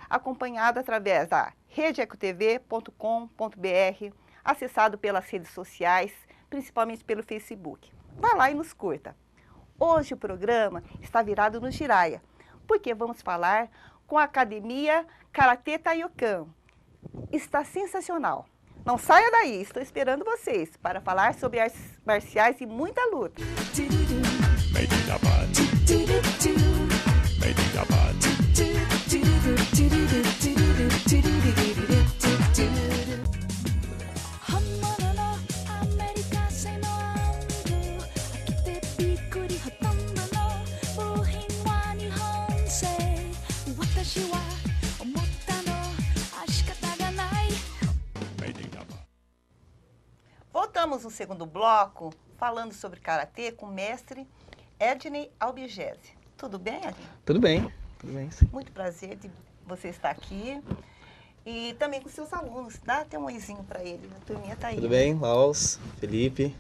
acompanhado através da redeecotv.com.br, acessado pelas redes sociais, principalmente pelo Facebook. Vá lá e nos curta. Hoje o programa está virado no Jiraya, porque vamos falar com a Academia Karatê Taiokan. Está sensacional. Não saia daí, estou esperando vocês para falar sobre artes marciais e muita luta. Voltamos no segundo bloco, falando sobre Karatê com o mestre Ednei Albigese. Tudo bem, Ednei? Tudo bem, sim. Muito prazer de você estar aqui. E também com seus alunos. Dá até um oizinho para ele, a turminha está aí. Tudo bem, Laos, Felipe.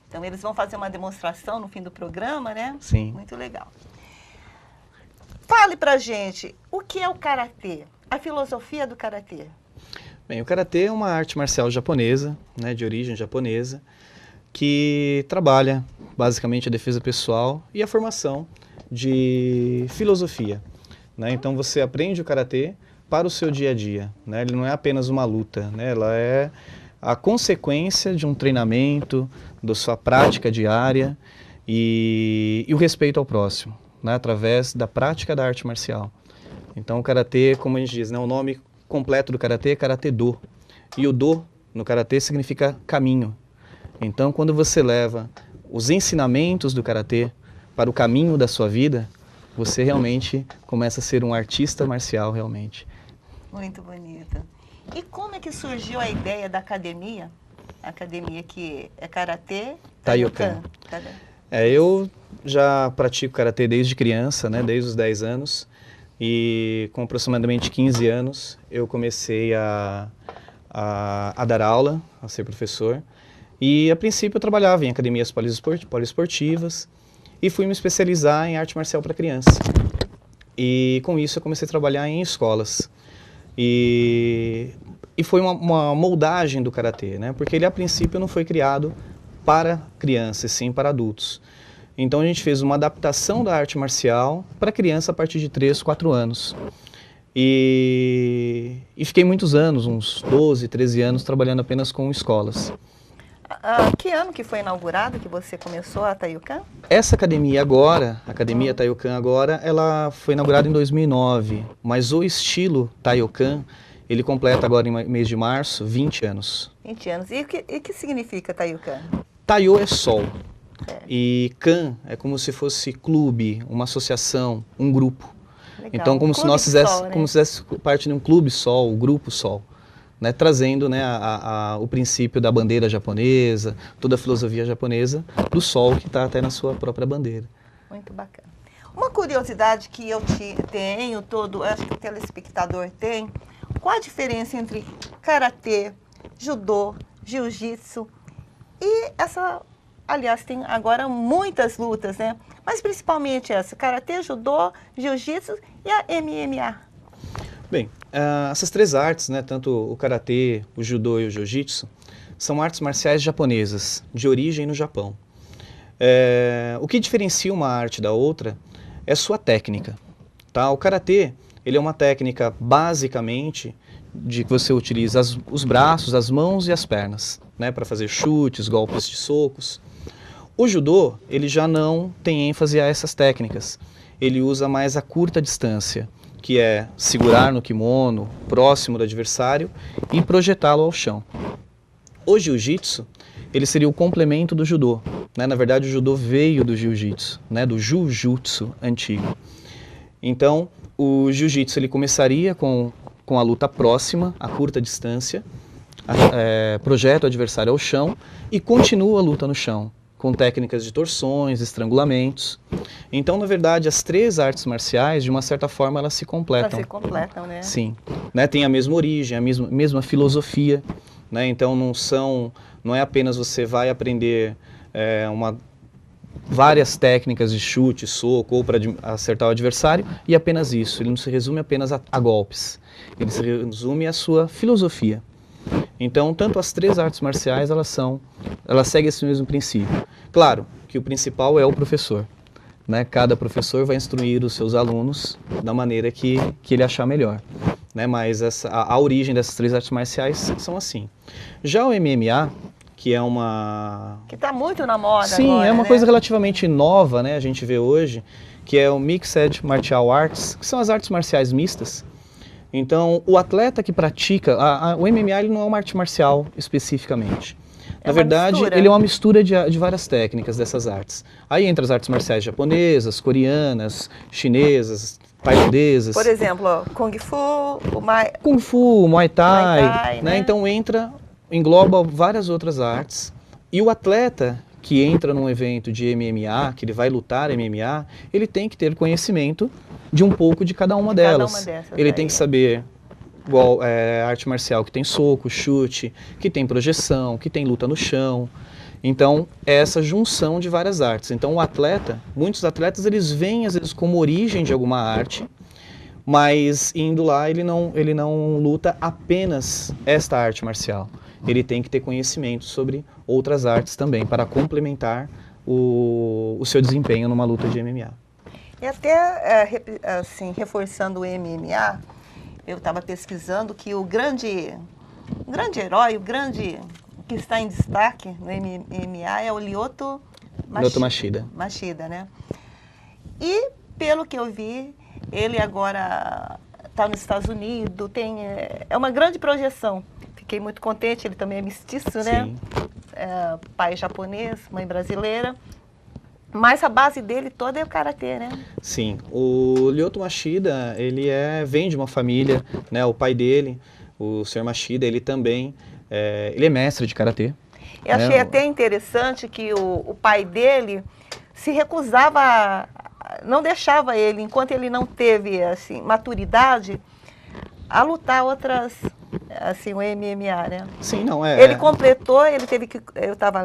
Então eles vão fazer uma demonstração no fim do programa, né? Sim. Muito legal. Fale pra gente, o que é o Karatê? A filosofia do Karatê? Bem, o Karatê é uma arte marcial japonesa, né, de origem japonesa, que trabalha basicamente a defesa pessoal e a formação de filosofia, né? Então você aprende o Karatê para o seu dia a dia, né? Ele não é apenas uma luta, né? Ela é a consequência de um treinamento, da sua prática diária e o respeito ao próximo, né? Através da prática da arte marcial. Então o Karatê, como a gente diz, né? O nome completo do Karatê é Karatê-do. E o do no Karatê significa caminho. Então quando você leva os ensinamentos do Karatê para o caminho da sua vida, você realmente começa a ser um artista marcial realmente. Muito bonita. E como é que surgiu a ideia da academia? A academia que é Karatê Taiokan. Eu já pratico Karatê desde criança, né? Desde os 10 anos. E com aproximadamente 15 anos eu comecei a dar aula, a ser professor. E a princípio eu trabalhava em academias poliesportivas e fui me especializar em arte marcial para criança. E com isso eu comecei a trabalhar em escolas. E foi uma moldagem do Karatê, né? Porque ele a princípio não foi criado para crianças, sim para adultos. Então a gente fez uma adaptação da arte marcial para criança a partir de 3, 4 anos. E fiquei muitos anos, uns 12, 13 anos, trabalhando apenas com escolas. Que ano que foi inaugurado que você começou a Taiokan? Essa academia agora, a Academia Taiokan agora, ela foi inaugurada em 2009. Mas o estilo Taiokan, ele completa agora em mês de março 20 anos. 20 anos. E o que significa Taiokan? Taio é sol. E Kan é como se fosse clube, uma associação, um grupo. Legal. Então, como se nós fizéssemos parte de um clube sol, o grupo sol, né? Trazendo, né, o princípio da bandeira japonesa, toda a filosofia japonesa do sol que está até na sua própria bandeira. Muito bacana. Uma curiosidade que eu tenho, acho que o telespectador tem, qual a diferença entre Karatê, Judô, Jiu-Jitsu e essa... Aliás, tem agora muitas lutas, né? Mas principalmente essa, Karatê, Judô, Jiu-Jitsu e a MMA. Bem, essas três artes, né, tanto o Karatê, o Judô e o Jiu-Jitsu, são artes marciais japonesas, de origem no Japão. O que diferencia uma arte da outra é sua técnica. Tá? O Karatê, ele é uma técnica basicamente de que você utiliza os braços, as mãos e as pernas, né, para fazer chutes, golpes de socos. O Judô, ele já não tem ênfase a essas técnicas. Ele usa mais a curta distância, que é segurar no kimono, próximo do adversário, e projetá-lo ao chão. O Jiu-Jitsu, ele seria o complemento do Judô. Né? Na verdade, o Judô veio do Jiu-Jitsu, né? Do Jujutsu antigo. Então, o Jiu-Jitsu ele começaria com a luta próxima, a curta distância, projeta o adversário ao chão e continua a luta no chão, com técnicas de torções, estrangulamentos. Então, na verdade, as três artes marciais, de uma certa forma, elas se completam. Elas se completam, né? Sim. Né? Tem a mesma origem, a mesma filosofia. Né? Então, não é apenas você vai aprender várias técnicas de chute, soco ou para acertar o adversário e apenas isso. Ele não se resume apenas a golpes. Ele se resume à sua filosofia. Então, tanto as 3 artes marciais, elas seguem esse mesmo princípio. Claro que o principal é o professor, né? Cada professor vai instruir os seus alunos da maneira que ele achar melhor, né? Mas a origem dessas 3 artes marciais são assim. Já o MMA, que é uma... Que está muito na moda Sim, agora, é uma né? coisa relativamente nova, né? A gente vê hoje, que é o Mixed Martial Arts, que são as artes marciais mistas. Então, o atleta que pratica... o MMA ele não é uma arte marcial especificamente. Na verdade, mistura. ele é uma mistura de várias técnicas dessas artes. Aí entra as artes marciais japonesas, coreanas, chinesas, tailandesas. Por exemplo, ó, Kung Fu, Kung Fu, Muay Thai, Muay Thai, né? Então engloba várias outras artes. E o atleta que entra num evento de MMA, que ele vai lutar MMA, ele tem que ter conhecimento de um pouco de cada uma delas. Ele tem que saber igual arte marcial que tem soco, chute, que tem projeção, que tem luta no chão. Então, é essa junção de várias artes. Então, muitos atletas, eles vêm às vezes como origem de alguma arte, mas indo lá ele não luta apenas esta arte marcial. Ele tem que ter conhecimento sobre outras artes também, para complementar o seu desempenho numa luta de MMA. E até, assim, reforçando o MMA, eu estava pesquisando que o grande herói, que está em destaque no MMA é o Lyoto Machida. Machida, né? E, pelo que eu vi, ele agora está nos Estados Unidos, é uma grande projeção. Fiquei muito contente, ele também é mestiço, né? Sim. Pai japonês, mãe brasileira. Mas a base dele toda é o karatê, né? Sim, o Lyoto Machida, ele vem de uma família, né? O pai dele, o Sr. Machida, ele também, ele é mestre de karatê. Eu achei até interessante que o pai dele se recusava, não deixava ele, enquanto ele não teve assim, maturidade, a lutar outras, assim, o MMA, né? Sim, não Ele completou, eu estava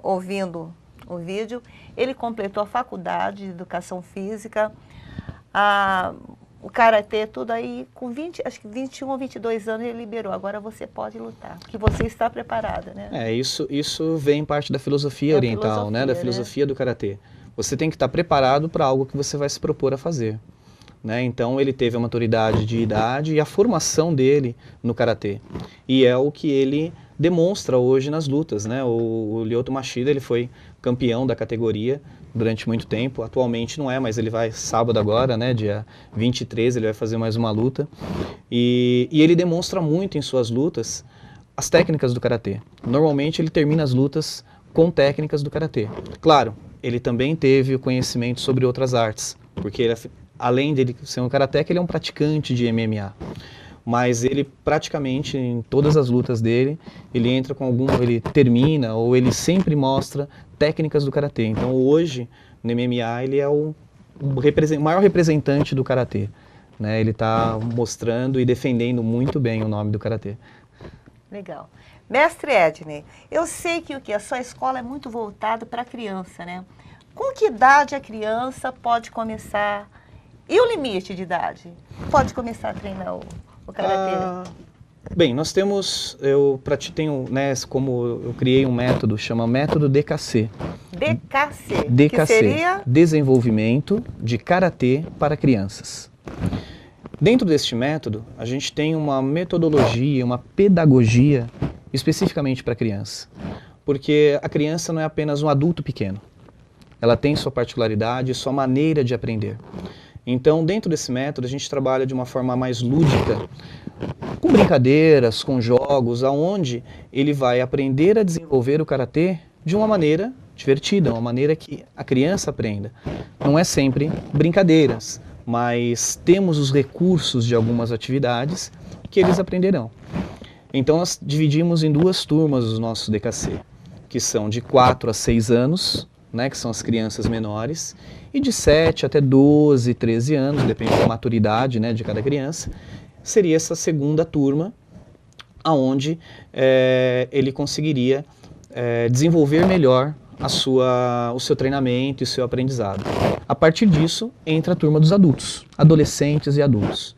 ouvindo o vídeo, ele completou a faculdade de educação física, o karatê, tudo aí, com 21 ou 22 anos ele liberou. Agora você pode lutar, que você está preparada, né? Isso vem parte da filosofia oriental, né? Da filosofia do karatê. Você tem que estar preparado para algo que você vai se propor a fazer. Né? Então ele teve a maturidade de idade e a formação dele no karatê. E é o que ele demonstra hoje nas lutas, né? O Lyoto Machida, ele foi campeão da categoria durante muito tempo, atualmente não é, mas ele vai sábado agora, né, dia 23, ele vai fazer mais uma luta, e ele demonstra muito em suas lutas as técnicas do karatê. Normalmente ele termina as lutas com técnicas do karatê. Claro, ele também teve o conhecimento sobre outras artes, porque ele, além de ser um karateca, ele é um praticante de MMA. Mas ele praticamente, em todas as lutas dele, ele entra com ele termina ou ele sempre mostra técnicas do karatê. Então hoje, no MMA, ele é o maior representante do karatê. Né? Ele está mostrando e defendendo muito bem o nome do karatê. Legal. Mestre Edney, eu sei que a sua escola é muito voltada para a criança, né? Com que idade a criança pode começar? E o limite de idade? Pode começar a treinar o karatê? Bem, nós temos, né, como eu criei um método, chama método DKC. DKC? DKC, que seria? Desenvolvimento de karatê para crianças. Dentro deste método, a gente tem uma metodologia, uma pedagogia especificamente para criança. Porque a criança não é apenas um adulto pequeno. Ela tem sua particularidade, sua maneira de aprender. Então, dentro desse método, a gente trabalha de uma forma mais lúdica, com brincadeiras, com jogos, aonde ele vai aprender a desenvolver o karatê de uma maneira divertida, uma maneira que a criança aprenda. Não é sempre brincadeiras, mas temos os recursos de algumas atividades que eles aprenderão. Então, nós dividimos em 2 turmas os nossos DKC, que são de 4 a 6 anos, né, que são as crianças menores, e de 7 até 12, 13 anos, depende da maturidade, né, de cada criança, seria essa segunda turma, onde ele conseguiria desenvolver melhor o seu treinamento e o seu aprendizado. A partir disso, entra a turma dos adultos, adolescentes e adultos.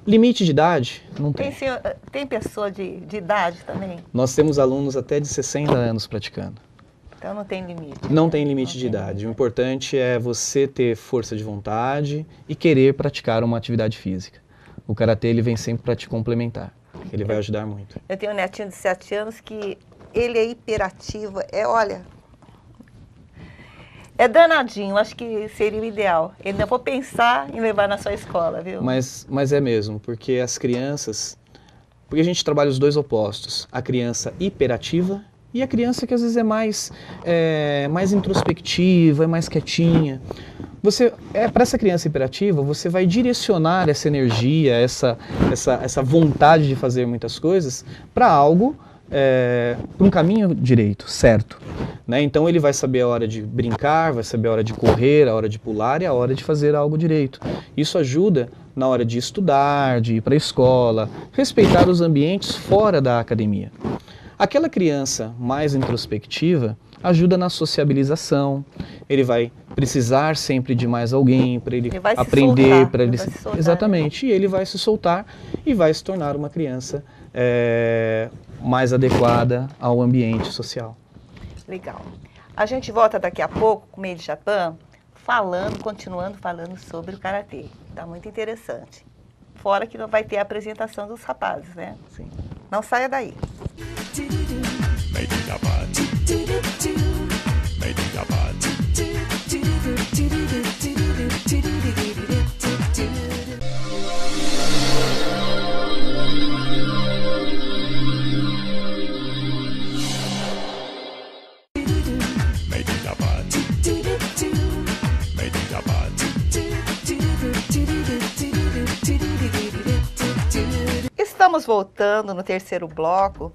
Limite de idade? Não tem. Tem pessoa de idade também? Nós temos alunos até de 60 anos praticando. Então não tem limite. Não tem limite de idade. O importante é você ter força de vontade e querer praticar uma atividade física. O karatê ele vem sempre para te complementar. Ele vai ajudar muito. Eu tenho um netinho de 7 anos que ele é hiperativo, olha, é danadinho, acho que seria o ideal. Ele ainda vou pensar em levar na sua escola, viu? Mas é mesmo, porque as crianças... Porque a gente trabalha os dois opostos. A criança hiperativa e a criança que às vezes é mais introspectiva, é mais quietinha. Para essa criança hiperativa, você vai direcionar essa energia, essa vontade de fazer muitas coisas para algo, para um caminho direito, certo. Né? Então ele vai saber a hora de brincar, vai saber a hora de correr, a hora de pular e a hora de fazer algo direito. Isso ajuda na hora de estudar, de ir para a escola, respeitar os ambientes fora da academia. Aquela criança mais introspectiva ajuda na sociabilização, ele vai precisar sempre de mais alguém para ele aprender, para ele se soltar, exatamente, e ele vai se soltar e vai se tornar uma criança mais adequada ao ambiente social. Legal. A gente volta daqui a pouco com o Made Japan, continuando falando sobre o karatê. Está muito interessante. Fora que não vai ter a apresentação dos rapazes, né? Sim. Não saia daí. Estamos voltando no terceiro bloco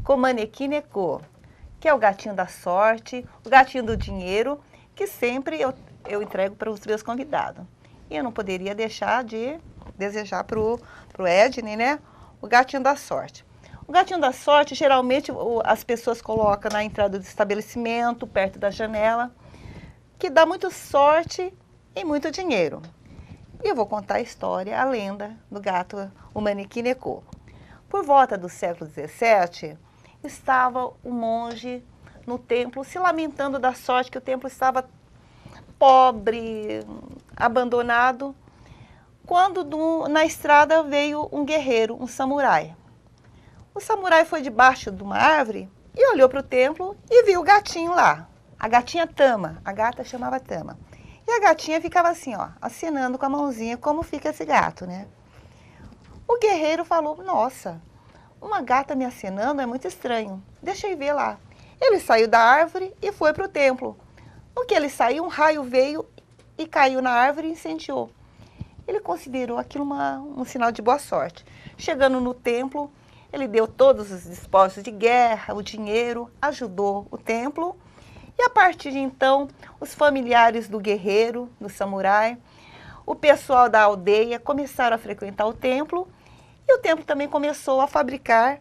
com o Manequim Neko, que é o gatinho da sorte, o gatinho do dinheiro, que sempre eu entrego para os meus convidados. E eu não poderia deixar de desejar para o Edney, né, o gatinho da sorte. O gatinho da sorte, geralmente, as pessoas colocam na entrada do estabelecimento, perto da janela, que dá muita sorte e muito dinheiro. E eu vou contar a história, a lenda do gato, o Manequim Neko. Por volta do século XVII, estava um monge no templo se lamentando da sorte, que o templo estava pobre, abandonado, quando na estrada veio um guerreiro, um samurai. O samurai foi debaixo de uma árvore e olhou para o templo e viu o gatinho lá. A gatinha Tama, a gata chamava Tama. E a gatinha ficava assim, ó, acenando com a mãozinha, como fica esse gato, né? O guerreiro falou, nossa, uma gata me acenando é muito estranho, deixa eu ver lá. Ele saiu da árvore e foi para o templo. No que ele saiu, um raio veio e caiu na árvore e incendiou. Ele considerou aquilo um sinal de boa sorte. Chegando no templo, ele deu todos os despojos de guerra, o dinheiro, ajudou o templo. E a partir de então, os familiares do guerreiro, do samurai, o pessoal da aldeia começaram a frequentar o templo. E o templo também começou a fabricar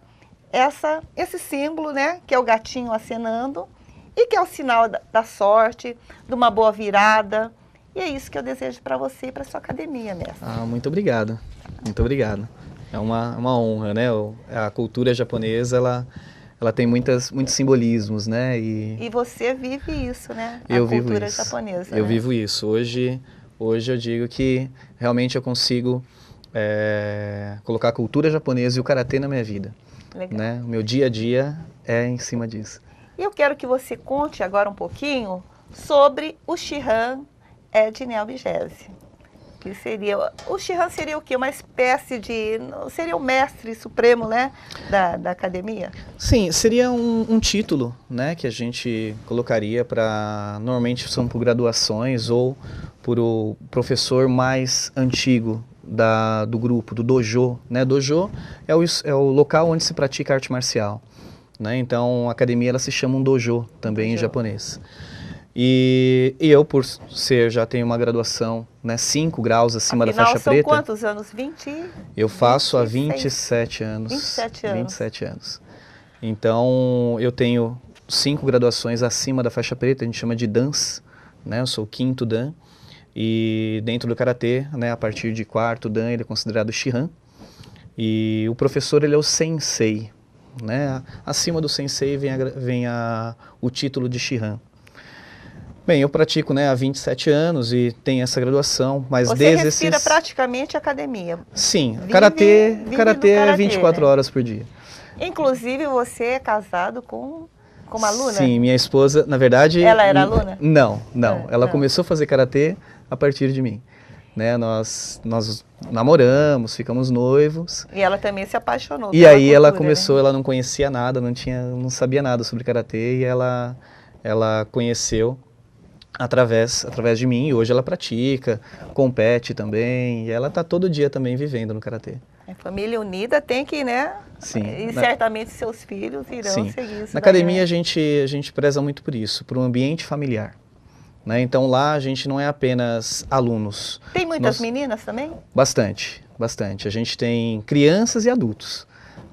esse símbolo, né, que é o gatinho acenando, e que é o sinal da sorte, de uma boa virada. E é isso que eu desejo para você e para sua academia, mestre. Ah, muito obrigado. Muito obrigado. É uma honra, né? A cultura japonesa, ela tem muitos simbolismos, né? E você vive isso, né? Eu vivo cultura isso. Japonesa. Eu vivo isso. Hoje eu digo que realmente eu consigo colocar a cultura japonesa e o karatê na minha vida. Legal. Né? O meu dia a dia é em cima disso. E eu quero que você conte agora um pouquinho sobre o Shihan Edney Albigese. Que seria, o Shihan seria o quê? Uma espécie de... Seria o mestre supremo, né, da academia? Sim, seria um título, né, que a gente colocaria para... Normalmente são por graduações ou por o professor mais antigo do grupo, do dojo. Né? Dojo é o local onde se pratica arte marcial. Né? Então, a academia ela se chama um dojo também em japonês. E eu, por já tenho uma graduação, né, 5 graus acima da faixa preta. São quantos anos? 20? Eu faço há 27 anos. 27 anos. 27 anos. Então, eu tenho 5 graduações acima da faixa preta, a gente chama de DANs, né? Eu sou o 5º Dan. E dentro do Karatê, né, a partir de 4º Dan, ele é considerado Shihan. E o professor, ele é o Sensei, né? Acima do Sensei vem o título de Shihan. Bem, eu pratico, né, há 27 anos e tenho essa graduação, mas Você desde respira esses... praticamente academia. Sim, Vive karatê no é karatê, 24 né? horas por dia. Inclusive, você é casado com uma aluna? Sim, minha esposa, na verdade... Ela era aluna? Não. Ela não. começou a fazer karatê a partir de mim. Né, nós namoramos, ficamos noivos. E ela também se apaixonou E pela aí ela cultura, começou, né? ela não conhecia nada, não sabia nada sobre karatê e ela conheceu através de mim e hoje ela pratica, compete também e ela está todo dia também vivendo no karatê. A família unida tem que, né? Sim. E certamente seus filhos irão Sim. seguir isso. Na daí, academia né? a gente preza muito por isso, por um ambiente familiar. Né? Então lá a gente não é apenas alunos. Tem muitas meninas também? Bastante. A gente tem crianças e adultos.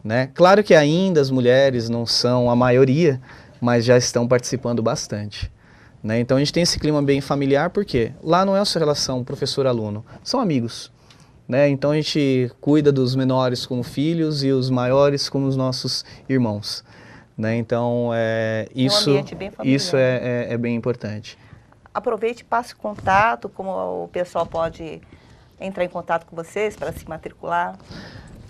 Né? Claro que ainda as mulheres não são a maioria, mas já estão participando bastante. Né? Então a gente tem esse clima bem familiar, porque lá não é só relação professor-aluno, são amigos. Né? Então a gente cuida dos menores como filhos e os maiores como os nossos irmãos. Né? Então isso, um ambiente bem familiar. Isso é bem importante. Aproveite e passe contato, como o pessoal pode entrar em contato com vocês para se matricular.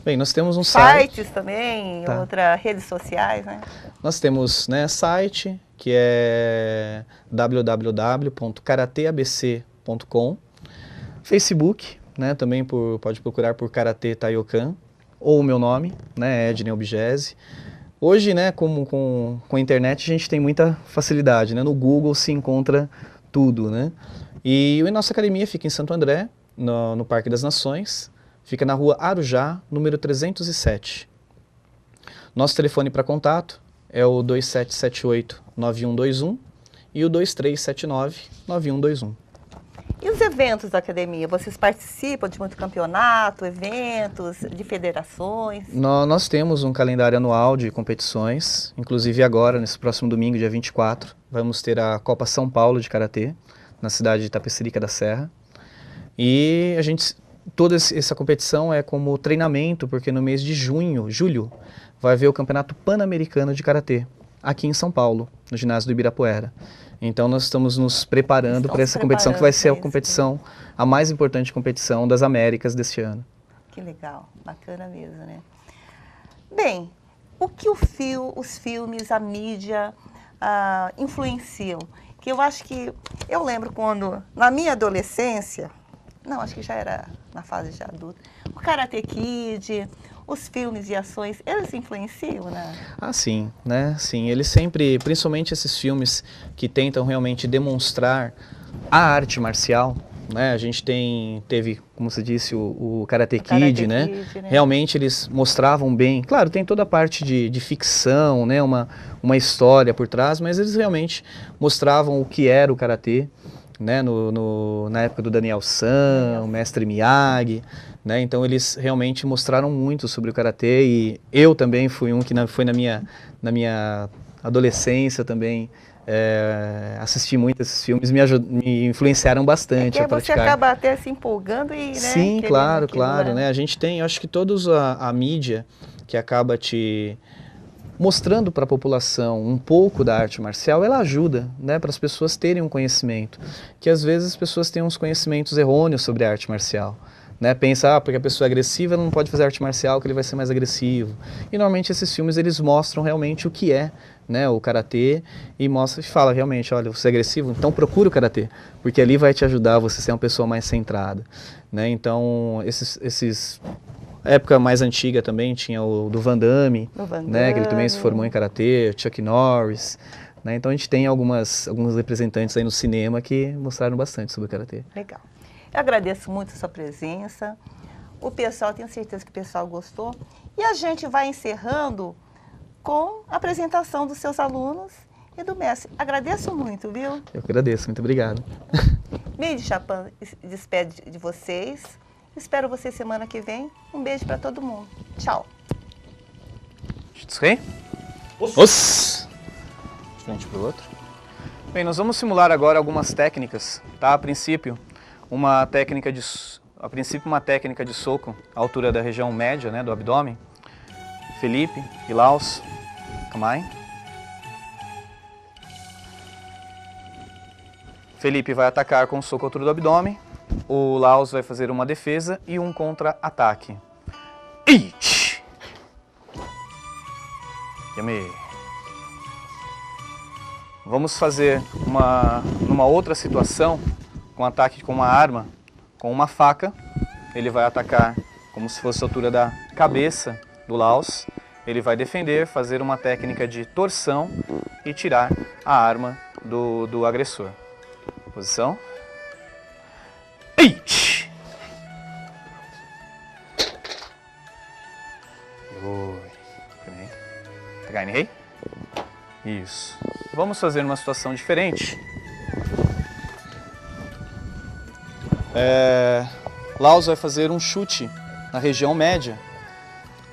Bem, nós temos um site. Sites também, Tá. outras redes sociais, né? Nós temos, né, site, que é www.karateabc.com. Facebook, né, também pode procurar por Karatê Taiokan, ou o meu nome, né, Ednei Obgese. Hoje, né, com a internet, a gente tem muita facilidade, né? No Google se encontra tudo, né? E a nossa academia fica em Santo André, no Parque das Nações, fica na rua Arujá, número 307. Nosso telefone para contato é o 2778-9121 e o 2379-9121. E os eventos da academia? Vocês participam de muito campeonato, eventos, de federações? Nós temos um calendário anual de competições, inclusive agora, nesse próximo domingo, dia 24, vamos ter a Copa São Paulo de Karatê, na cidade de Itapecerica da Serra. E toda essa competição é como treinamento, porque no mês de julho, vai haver o Campeonato Pan-Americano de Karatê, aqui em São Paulo, no ginásio do Ibirapuera. Então nós estamos nos preparando para essa competição, que vai ser a competição, a mais importante competição das Américas deste ano. Que legal, bacana mesmo, né? Bem, o que os filmes, a mídia influenciam? Que eu acho que, eu lembro quando, na minha adolescência, não, acho que já era na fase de adulto, o Karate Kid, os filmes e ações, eles influenciam, né? Ah, sim, né? Sim, eles sempre, principalmente esses filmes que tentam realmente demonstrar a arte marcial, né? A gente teve, como você disse, o Karate Kid, né? Realmente eles mostravam bem, claro, tem toda a parte de ficção, né? Uma história por trás, mas eles realmente mostravam o que era o Karatê, né? Na época do Daniel San, o mestre Miyagi, né? Então eles realmente mostraram muito sobre o Karatê e eu também fui um que foi na minha adolescência também, assisti muito esses filmes, me influenciaram bastante a praticar. Você acaba até se empolgando e, né? Sim, claro, né? A gente tem, eu acho que todos a mídia que acaba te mostrando para a população um pouco da arte marcial, ela ajuda, né, para as pessoas terem um conhecimento, que às vezes as pessoas têm uns conhecimentos errôneos sobre a arte marcial. Né, pensa, porque a pessoa é agressiva, ela não pode fazer arte marcial, que ele vai ser mais agressivo. E normalmente esses filmes, eles mostram realmente o que é, né, o Karatê, e fala realmente, olha, você é agressivo, então procura o Karatê, porque ali vai te ajudar você a ser uma pessoa mais centrada. Né, então, a época mais antiga também tinha o do Van Damme, né, que ele também se formou em Karatê, Chuck Norris. Né, então a gente tem alguns representantes aí no cinema que mostraram bastante sobre o Karatê. Legal. Eu agradeço muito a sua presença. O pessoal, tenho certeza que o pessoal gostou. E a gente vai encerrando com a apresentação dos seus alunos e do mestre. Agradeço muito, viu? Eu que agradeço, muito obrigado. Meio de Chapin despede de vocês. Espero vocês semana que vem. Um beijo para todo mundo. Tchau. Os frente para o outro. Bem, nós vamos simular agora algumas técnicas, tá? A princípio, uma técnica de soco à altura da região média, né, do abdômen. Felipe e Laos, Kamai. Felipe vai atacar com o soco à altura do abdômen. O Laos vai fazer uma defesa e um contra-ataque. Each! Yame! Vamos fazer numa outra situação, com ataque com uma arma, com uma faca. Ele vai atacar como se fosse a altura da cabeça do Laos. Ele vai defender, fazer uma técnica de torção e tirar a arma do agressor. Posição. Eich! Rei? Isso. Vamos fazer uma situação diferente. Laos vai fazer um chute na região média.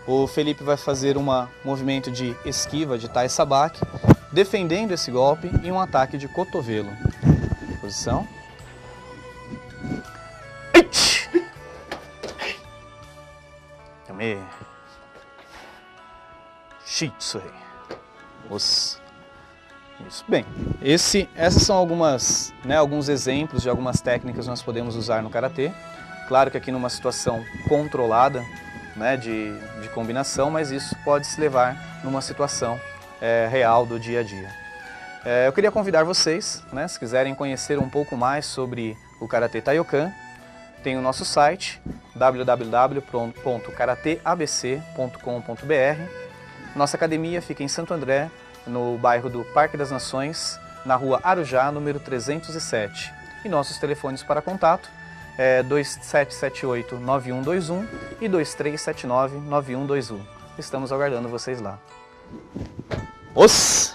O Felipe vai fazer um movimento de esquiva, de tai sabak, defendendo esse golpe e um ataque de cotovelo. Posição. Yame. Shitsui. Isso. Bem, essas são alguns exemplos de algumas técnicas que nós podemos usar no Karatê. Claro que aqui numa situação controlada, né, de combinação, mas isso pode se levar numa situação real do dia a dia. Eu queria convidar vocês, né, se quiserem conhecer um pouco mais sobre o Karatê Taiyokan, tem o nosso site www.karateabc.com.br. Nossa academia fica em Santo André, no bairro do Parque das Nações, na rua Arujá, número 307. E nossos telefones para contato é 2778-9121 e 2379-9121. Estamos aguardando vocês lá. Os!